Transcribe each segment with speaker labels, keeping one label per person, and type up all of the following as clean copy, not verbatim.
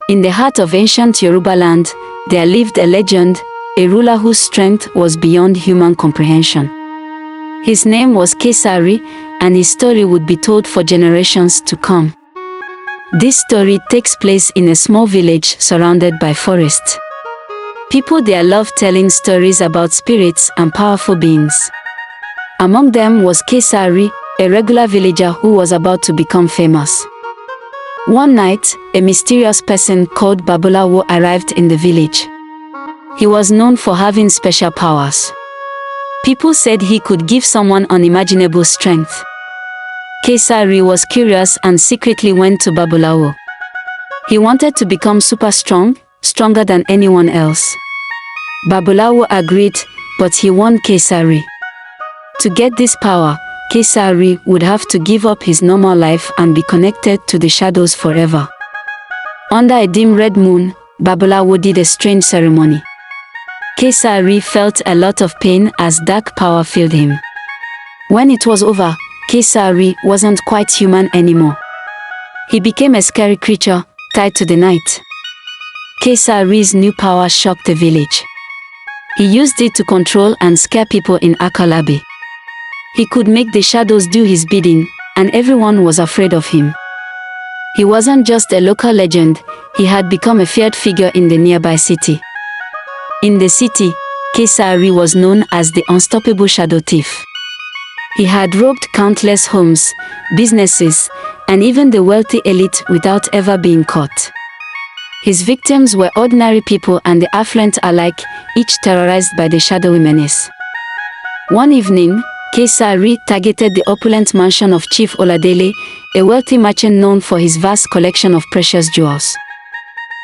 Speaker 1: In the heart of ancient Yoruba land, there lived a legend, a ruler whose strength was beyond human comprehension. His name was Kesari, and his story would be told for generations to come. This story takes place in a small village surrounded by forests. People there loved telling stories about spirits and powerful beings. Among them was Kesari, a regular villager who was about to become famous. One night, a mysterious person called Babalawo arrived in the village. He was known for having special powers. People said he could give someone unimaginable strength. Kesari was curious and secretly went to Babalawo. He wanted to become super strong, stronger than anyone else. Babalawo agreed, but he warned Kesari. To get this power, Kesari would have to give up his normal life and be connected to the shadows forever. Under a dim red moon, Babalawo did a strange ceremony. Kesari felt a lot of pain as dark power filled him. When it was over, Kesari wasn't quite human anymore. He became a scary creature, tied to the night. Kesari's new power shocked the village. He used it to control and scare people in Akalabi. He could make the shadows do his bidding, and everyone was afraid of him. He wasn't just a local legend, he had become a feared figure in the nearby city. In the city, Kesari was known as the unstoppable shadow thief. He had robbed countless homes, businesses, and even the wealthy elite without ever being caught. His victims were ordinary people and the affluent alike, each terrorized by the shadowy menace. One evening, Kesari targeted the opulent mansion of Chief Oladele, a wealthy merchant known for his vast collection of precious jewels.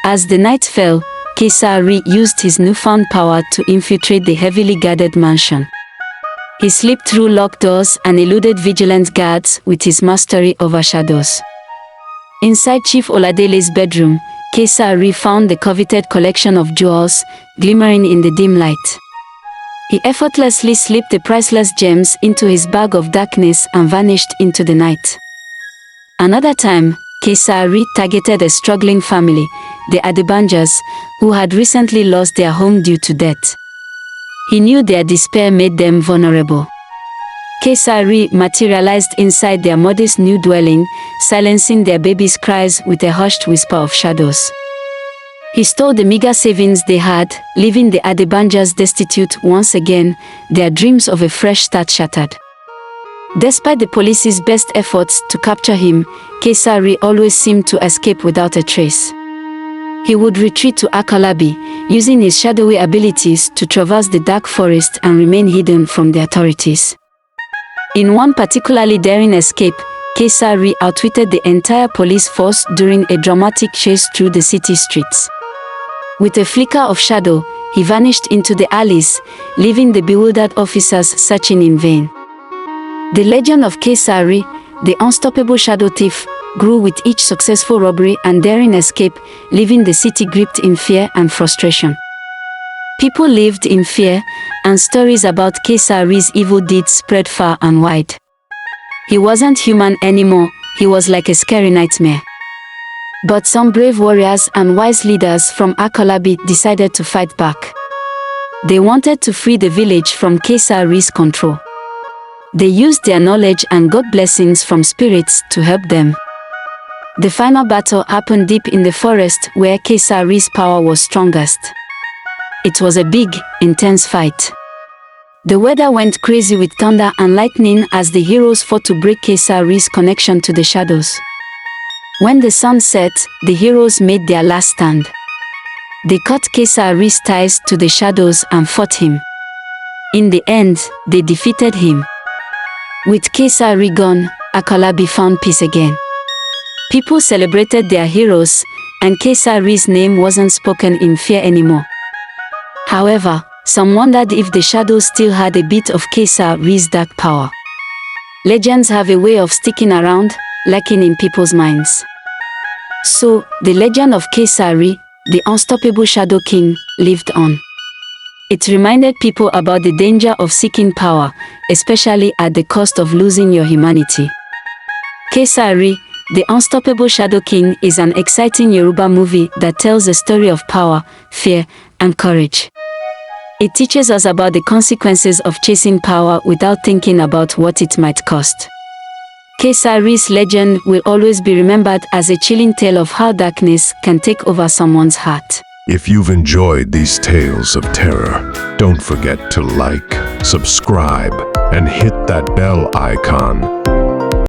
Speaker 1: As the night fell, Kesari used his newfound power to infiltrate the heavily guarded mansion. He slipped through locked doors and eluded vigilant guards with his mastery over shadows. Inside Chief Oladele's bedroom, Kesari found the coveted collection of jewels, glimmering in the dim light. He effortlessly slipped the priceless gems into his bag of darkness and vanished into the night. Another time, Kesari targeted a struggling family, the Adebanjas, who had recently lost their home due to death. He knew their despair made them vulnerable. Kesari materialized inside their modest new dwelling, silencing their babies' cries with a hushed whisper of shadows. He stole the meager savings they had, leaving the Adebanjas destitute once again, their dreams of a fresh start shattered. Despite the police's best efforts to capture him, Kesari always seemed to escape without a trace. He would retreat to Akalabi, using his shadowy abilities to traverse the dark forest and remain hidden from the authorities. In one particularly daring escape, Kesari outwitted the entire police force during a dramatic chase through the city streets. With a flicker of shadow, he vanished into the alleys, leaving the bewildered officers searching in vain. The legend of Kesari, the unstoppable shadow thief, grew with each successful robbery and daring escape, leaving the city gripped in fear and frustration. People lived in fear, and stories about Kesari's evil deeds spread far and wide. He wasn't human anymore, he was like a scary nightmare. But some brave warriors and wise leaders from Akalabi decided to fight back. They wanted to free the village from Kesari's control. They used their knowledge and got blessings from spirits to help them. The final battle happened deep in the forest where Kesari's power was strongest. It was a big, intense fight. The weather went crazy with thunder and lightning as the heroes fought to break Kesari's connection to the shadows. When the sun set, the heroes made their last stand. They cut Kesari's ties to the shadows and fought him. In the end, they defeated him. With Kesari gone, Akalabi found peace again. People celebrated their heroes, and Kesari's name wasn't spoken in fear anymore. However, some wondered if the shadows still had a bit of Kesari's dark power. Legends have a way of sticking around, lurking in people's minds. So, the legend of Kesari, the unstoppable Shadow King, lived on. It reminded people about the danger of seeking power, especially at the cost of losing your humanity. Kesari, The Unstoppable Shadow King is an exciting Yoruba movie that tells the story of power, fear, and courage. It teaches us about the consequences of chasing power without thinking about what it might cost. Kesari's legend will always be remembered as a chilling tale of how darkness can take over someone's heart.
Speaker 2: If you've enjoyed these tales of terror, don't forget to like, subscribe, and hit that bell icon